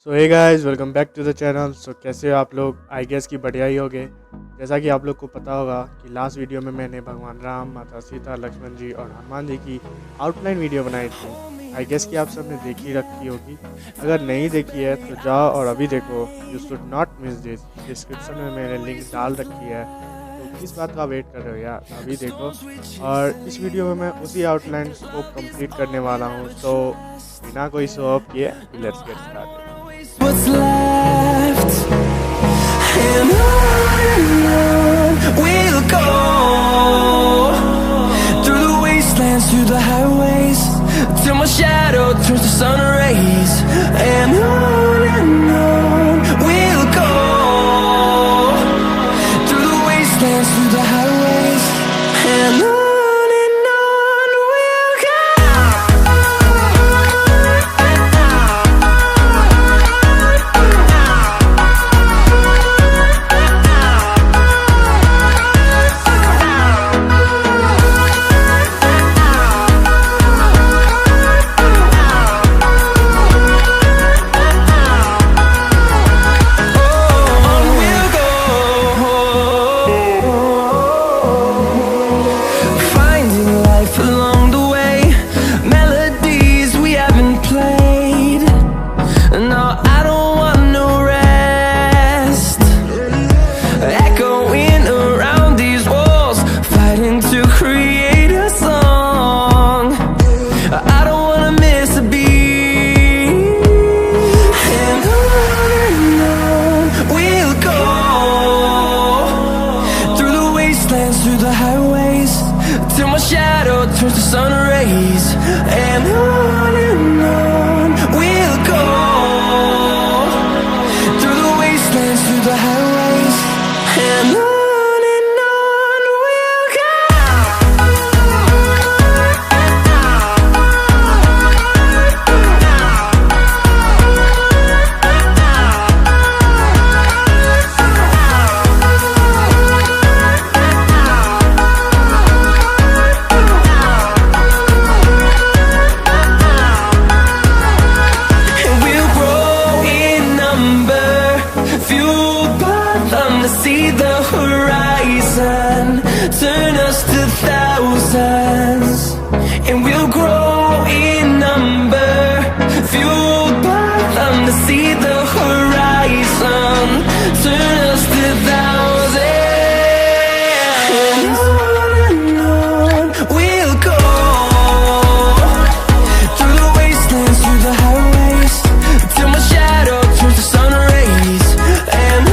So hey guys, welcome back to the channel. So कैसे हो आप लोग? आई गेस कि बढ़िया ही होगे। जैसा कि आप लोग को पता होगा कि लास्ट वीडियो में मैंने भगवान राम, माता सीता, लक्ष्मण जी और हनुमान जी की आउटलाइन वीडियो बनाई थी। आई गेस कि आप सब ने देखी रखी होगी। अगर नहीं देखी है तो जाओ और अभी देखो। You should not miss this. Description में मैंने लिंक डाल रखी है, तो किस बात का वेट कर रहे हो यार, अभी देखो। और इस वीडियो में मैं उसी आउटलाइन को कंप्लीट करने वाला हूँ। तो बिना कोई शो ऑफ किए let's get started. What's left, and on we'll go, through the wastelands, through the highways, till my shadow turns to sun rays. And on we'll go, through the wastelands, through the highways, and on we'll go. Through the highways, till my shadow turns to sun rays. And on we'll go, through the wastelands, through the highways, and on we'll go. See the horizon, turn us to thousands, and we'll grow in number, fueled by them to see the horizon, turn us to thousands, and on we'll go, through the wastelands, through the highways, till my shadow turns to sun rays. And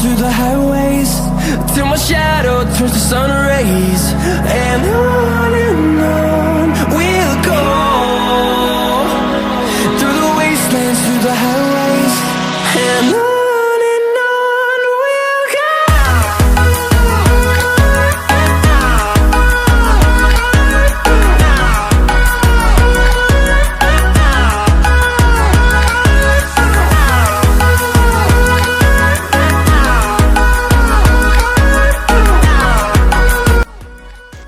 through the highways, till my shadow turns to sun rays. And on we'll go, through the wastelands, through the highways, and on we'll go.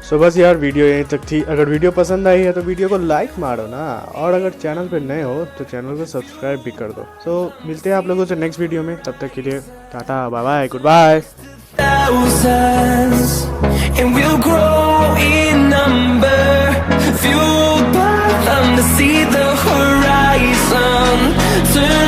सो बस यार, video यहीं तक थी। अगर video पसंद आई है तो video को लाइक मारो ना, और अगर चैनल पे नए हो तो चैनल को सब्सक्राइब भी कर दो। सो मिलते हैं आप लोगों से नेक्स्ट वीडियो में। तब तक के लिए tata, bye bye, goodbye. Thousands, and we'll grow in number. see the horizon. Turn